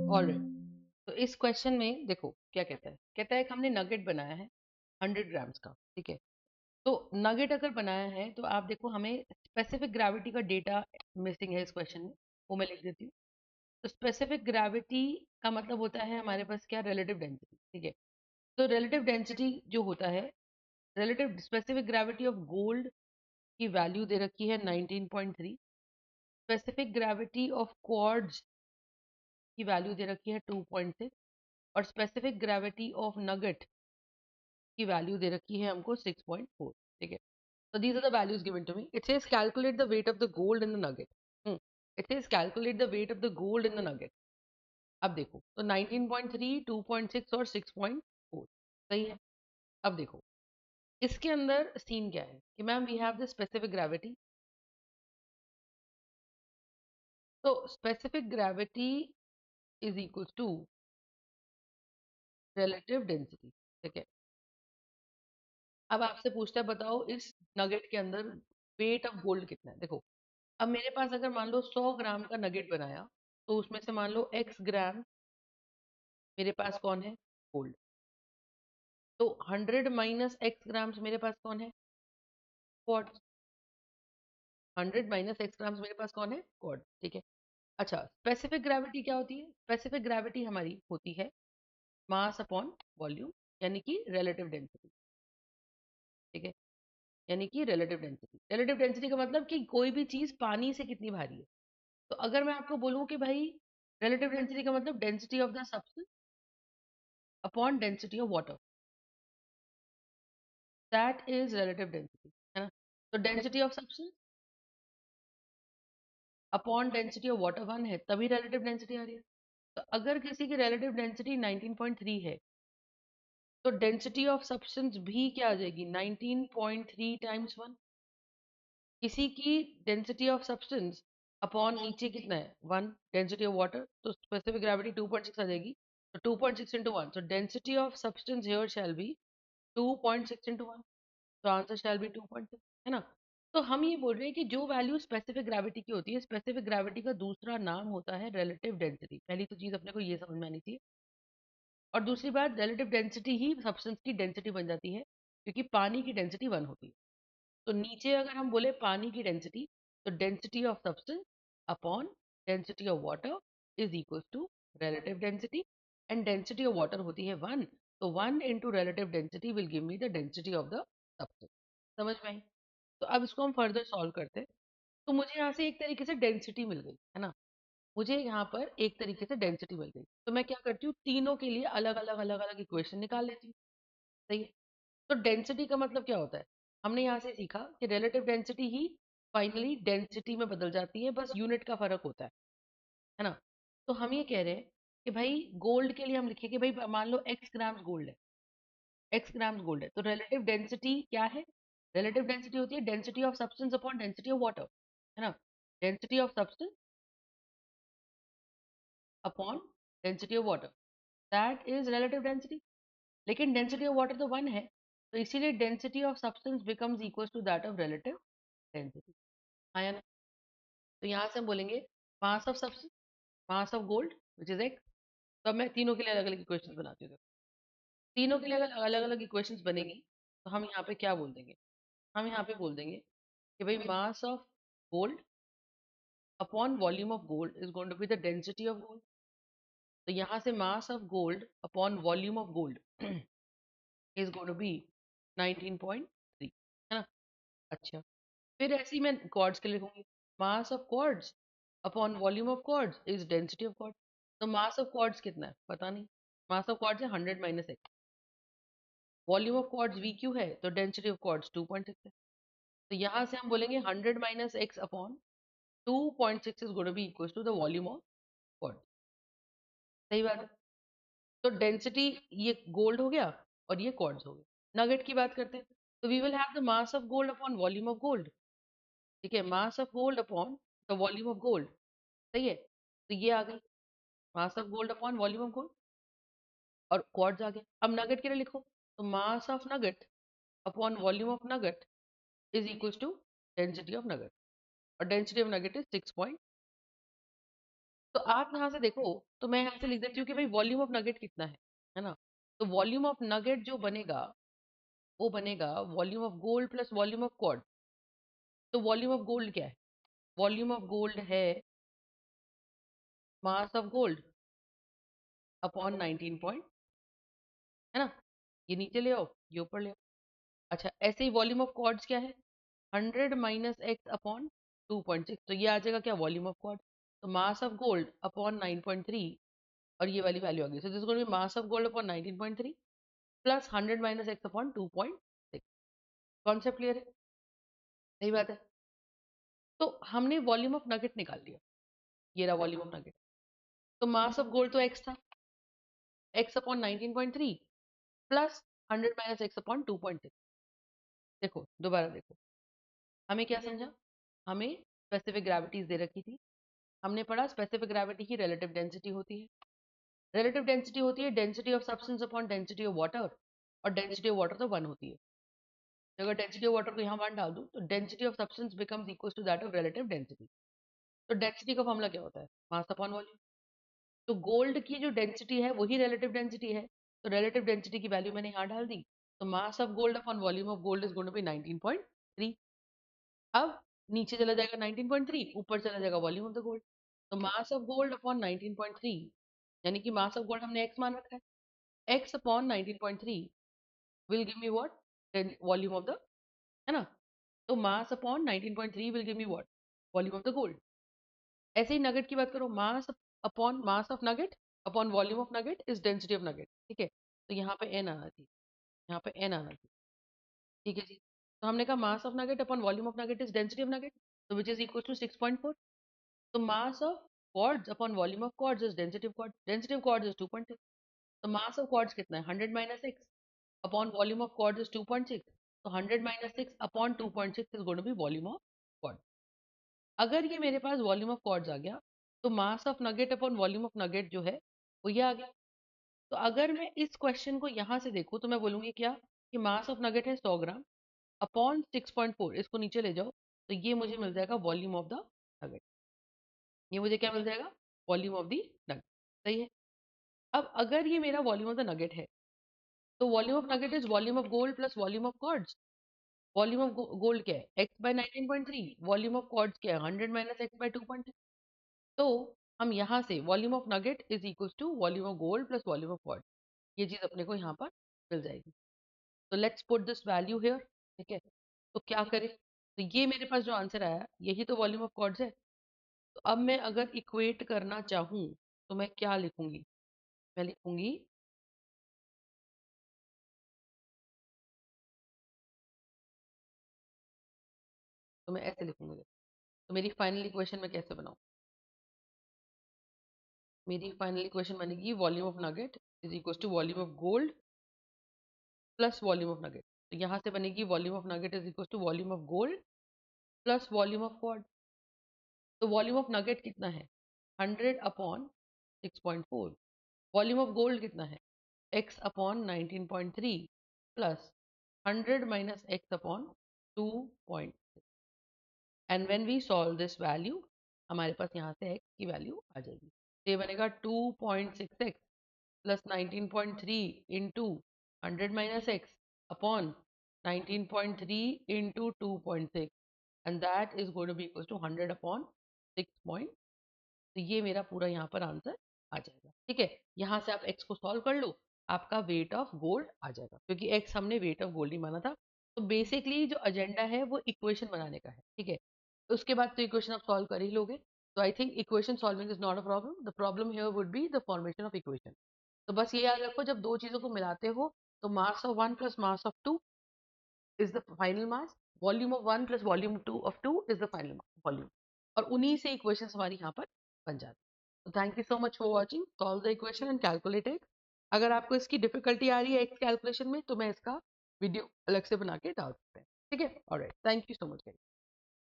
Alright, तो इस question में देखो क्या कहता है कि हमने नगेट बनाया है 100 ग्राम्स का, ठीक है। तो नगेट अगर बनाया है तो आप देखो हमें स्पेसिफिक ग्रेविटी का डेटा मिसिंग है इस क्वेश्चन में, वो मैं लिख देती हूँ। तो स्पेसिफिक ग्रेविटी का मतलब होता है हमारे पास क्या, रिलेटिव डेंसिटी, ठीक है। तो रिलेटिव डेंसिटी जो होता है, relative specific gravity of gold की वैल्यू दे रखी है 19.3, स्पेसिफिक ग्रेविटी ऑफ क्वार्ट्ज की वैल्यू दे रखी है 2.6, और स्पेसिफिक ग्रेविटी ऑफ नगेट की वैल्यू दे रखी है हमको 6.4, ठीक है। So these are the values given to me. It says calculate the weight of the gold in the nugget. It says calculate the weight of the gold in the nugget. अब देखो तो 19.3, 2.6 और 6.4 सही है। अब देखो इसके अंदर सीन क्या है कि ma'am we have the specific gravity. तो specific gravity is equal to relative density, ठीक है। अब आपसे पूछता है बताओ इस नगेट के अंदर वेट ऑफ गोल्ड कितना है। देखो अब मेरे पास अगर मान लो 100 ग्राम का नगेट बनाया, तो उसमें से मान लो x ग्राम मेरे पास कौन है, गोल्ड। तो 100 माइनस x ग्राम्स मेरे पास कौन है, क्वार्ट्ज। 100 माइनस x ग्राम्स मेरे पास कौन है, क्वार्ट्ज, ठीक है। अच्छा स्पेसिफिक ग्रेविटी क्या होती है, स्पेसिफिक ग्रेविटी हमारी होती है मास अपॉन वॉल्यूम, यानी कि रिलेटिव डेंसिटी, ठीक है। यानी कि रिलेटिव डेंसिटी का मतलब कि कोई भी चीज पानी से कितनी भारी है। तो अगर मैं आपको बोलूं कि भाई रिलेटिव डेंसिटी का मतलब density of the substance upon density of water, that is relative density, है ना। तो density of substance upon density of water 1 है, तभी रिलेटिव डेंसिटी आ रही है। तो अगर किसी की रिलेटिव डेंसिटी 19.3 है, तो डेंसिटी ऑफ सब्सटेंस भी क्या आ जाएगी, 19.3 टाइम्स 1। किसी की डेंसिटी ऑफ सब्सटेंस अपॉन नीचे कितना है 1, डेंसिटी ऑफ वाटर, तो स्पेसिफिक ग्रेविटी 2.6 आ जाएगी। तो 2.6 into 1, so density of substance here shall be 2.6 into 1, तो आंसर शैल बी 2.6, है ना। तो हम ये बोल रहे हैं कि जो वैल्यू स्पेसिफिक ग्रेविटी की होती है, स्पेसिफिक ग्रेविटी का दूसरा नाम होता है रिलेटिव डेंसिटी। पहली तो चीज अपने को ये समझ में आनी चाहिए। और दूसरी बात, रिलेटिव डेंसिटी ही सब्सटेंस की डेंसिटी बन जाती है, क्योंकि पानी की डेंसिटी 1 होती है। तो नीचे अगर हम बोले पानी की डेंसिटी, तो density of substance upon density of water is equal to relative density, and density of water होती है 1, तो 1 into relative density will give me the density of the substance. समझ में आई। तो अब इसको हम फर्दर सॉल्व करते हैं। तो मुझे यहाँ से एक तरीके से डेंसिटी मिल गई, है ना। मुझे यहाँ पर एक तरीके से डेंसिटी मिल गई, तो मैं क्या करती हूँ, तीनों के लिए अलग अलग इक्वेशन निकाल लेती हूँ। सही है। तो डेंसिटी का मतलब क्या होता है, हमने यहाँ से सीखा कि रिलेटिव डेंसिटी ही फाइनली डेंसिटी में बदल जाती है, बस यूनिट का फर्क होता है ना। तो हम ये कह रहे हैं कि भाई गोल्ड के लिए हम लिखे कि भाई मान लो x ग्राम्स गोल्ड है, x ग्राम्स गोल्ड है, तो रिलेटिव डेंसिटी क्या है, रिलेटिव डेंसिटी होती है density of substance upon density of water, है ना। Density of substance upon density of water, that is relative density. लेकिन डेंसिटी ऑफ वाटर तो 1 है, तो इसीलिए density of substance becomes equal to that of relative density, आया ना। तो यहाँ से हम बोलेंगे mass of substance, mass of gold which is x. तो अब मैं तीनों के लिए अलग अलग इक्वेशन बनाती हूँ। तीनों के लिए अगर अलग अलग इक्वेशंस बनेगी, तो हम यहाँ पे क्या बोल देंगे, हम यहाँ पे बोल देंगे कि भाई mass of gold upon volume of gold is going to be the density of gold. तो यहाँ से mass of gold upon volume of gold is going to be 19.3, है ना। अच्छा फिर ऐसे ही मैं क्वार्ट्ज के लिए लिखूंगी, मास of quartz upon volume of quartz is density of quartz. तो मास ऑफ क्वार्ट्ज कितना है पता नहीं, मास ऑफ क्वार्ट्ज है 100 minus x, volume of quartz we Q है, तो डेंसिटी ऑफ क्वार्ट्ज 2.6 है। तो यहाँ से हम बोलेंगे 100 minus x upon 2.6 is going to be equal to the volume of quartz. सही बात है। तो डेंसिटी ये गोल्ड हो गया और ये क्वार्ट्ज हो गया। नगेट की बात करते हैं, तो we will have the mass of gold upon volume of gold, ठीक है। Mass of gold upon the volume of gold, सही है। तो ये आ गई mass of gold upon volume of gold, और क्वार्ट्ज आ गया। अब नगेट के लिए लिखो, तो mass of nugget upon volume of nugget is equal to density of nugget, और डेंसिटी ऑफ नगेट इज 6.4, तो आप यहाँ से देखो, तो मैं यहाँ से लिख देती हूँ कि भाई वॉल्यूम ऑफ नगेट कितना है ना। तो वॉल्यूम ऑफ नगेट जो बनेगा वो बनेगा volume of gold plus volume of quartz. तो वॉल्यूम ऑफ गोल्ड क्या है? वॉल्यूम ऑफ गोल्ड है mass of gold upon 19 point, है ना। ये नीचे ले आओ, ये ऊपर ले आओ। अच्छा, ऐसे ही वॉल्यूम ऑफ क्वार्ट्ज क्या है? 100 माइनस एक्स अपॉन 2.6। तो ये आ जाएगा क्या? Volume of quartz. तो मास ऑफ गोल्ड अपॉन 9.3, और ये वाली वैल्यू आ गई। So this going to be mass of gold upon 19.3 plus 100 minus x upon 2.6। Concept clear है? सही बात है। तो हमने वॉल्यूम ऑफ नगेट निकाल लिया, ये रहा वॉल्यूम ऑफ नगेट। तो मास ऑफ गोल्ड तो एक्स था, x upon 19.3 plus 100 minus x upon 2.6। देखो दोबारा देखो, हमें क्या समझा? हमें स्पेसिफिक ग्रेविटीज दे रखी थी। हमने पढ़ा स्पेसिफिक ग्रेविटी की रिलेटिव डेंसिटी होती है। रिलेटिव डेंसिटी होती है density of substance upon density of water, और डेंसिटी ऑफ वाटर तो 1 होती है। तो अगर डेंसिटी ऑफ वाटर को यहाँ 1 डाल दूँ तो density of substance becomes equal to that of relative density. तो डेंसिटी का फॉर्मूला क्या होता है? Mass upon volume. तो गोल्ड की जो डेंसिटी है वही रिलेटिव डेंसिटी है, तो रिलेटिव डेंसिटी की वैल्यू मैंने यहाँ डाल दी। तो mass of gold upon volume of gold is going to be 19.3। अब नीचे चला जाएगा 19.3, ऊपर चला जाएगा वॉल्यूम ऑफ द गोल्ड। तो मास ऑफ गोल्ड अपॉन 19.3, यानी कि मास ऑफ गोल्ड हमने x मान रखा है, x upon 19.3 will give me what? Volume of the, है ना। तो mass upon 19.3 will give me what? Volume of the gold. ऐसे ही नगेट की बात करो, mass upon mass of nugget upon volume of nugget is density of nugget, ठीक है। तो यहाँ पे n आना चाहिए, यहाँ पे n आना चाहिए, ठीक है जी। तो हमने कहा mass of nugget upon volume of nugget is density of nugget, तो विच इज इक्वल टू 6.4। तो mass of quartz upon volume of quartz is density of quartz, density of quartz is 2.6। तो मास ऑफ क्वार्ट्ज कितना है? 100 minus 6 upon volume of quartz is 2.6। तो 100 minus 6 upon 2.6 is going to be volume of quartz. अगर ये मेरे पास volume of quartz आ गया, तो mass of nugget upon volume of nugget जो है वो ये आ गया। तो अगर मैं इस क्वेश्चन को यहाँ से देखूँ तो मैं बोलूँगी क्या? कि मास ऑफ नगेट है 100 ग्राम अपॉन 6.4, इसको नीचे ले जाओ तो ये मुझे मिल जाएगा वॉल्यूम ऑफ द नगेट। ये मुझे क्या मिल जाएगा? Volume of the nugget. सही है। अब अगर ये मेरा वॉल्यूम ऑफ द नगेट है, तो volume of nugget is volume of gold plus volume of quartz. Volume of gold क्या है? x by 19.3। Volume of quartz क्या है? 100 माइनस x बाय 2.6। तो हम यहाँ से volume of nugget is equal to volume of gold plus volume of quartz, ये चीज अपने को यहाँ पर मिल जाएगी। तो let's put this value here, ठीक है। तो क्या करें? तो ये मेरे पास जो आंसर आया यही तो वॉल्यूम ऑफ क्वार्ट्ज है। तो अब मैं अगर इक्वेट करना चाहूँ तो मैं क्या लिखूंगी? मैं लिखूंगी, तो मैं ऐसे लिखूंगी। तो मेरी फाइनल इक्वेशन में कैसे बनाऊं? मेरी फाइनल इक्वेशन बनेगी volume of nugget is equal to volume of gold plus volume of nugget. तो यहाँ से बनेगी volume of nugget is equal to volume of gold plus volume of quartz. तो वॉल्यूम ऑफ नगेट कितना है? 100 upon 6.4। Volume of gold कितना है? x upon 19.3 plus 100 minus x upon 2.6। And when we solve this value, हमारे पास यहाँ से x की वैल्यू आ जाएगी। तो ये बनेगा 2.6x plus 19.3 into 100 minus x upon 19.3 into 2.6, and that is going to be equal to 100 upon 6. तो ये मेरा पूरा यहाँ पर आंसर आ जाएगा, ठीक है। यहाँ से आप x को सॉल्व कर लो, आपका वेट ऑफ गोल्ड आ जाएगा, क्योंकि x हमने वेट ऑफ गोल्ड ही माना था। तो बेसिकली जो एजेंडा है वो इक्वेशन बनाने का है, ठीक है। उसके बाद तो इक्वेशन आप सॉल्व कर ही लोगे। तो I think equation solving is not a problem, the problem here would be the formation of equation. तो बस ये याद रखो, जब दो चीजों को मिलाते हो तो mass of one plus mass of two is the final mass, volume of one plus volume two of two is the final volume, और उन्हीं से इक्वेशंस हमारी यहाँ पर बन जाती है। तो thank you so much for watching, solve the equation and calculate it. अगर आपको इसकी डिफिकल्टी आ रही है एक्स कैलकुलेशन में तो मैं इसका वीडियो अलग से बना के डाल सकते हैं, ठीक है। Alright, thank you so much.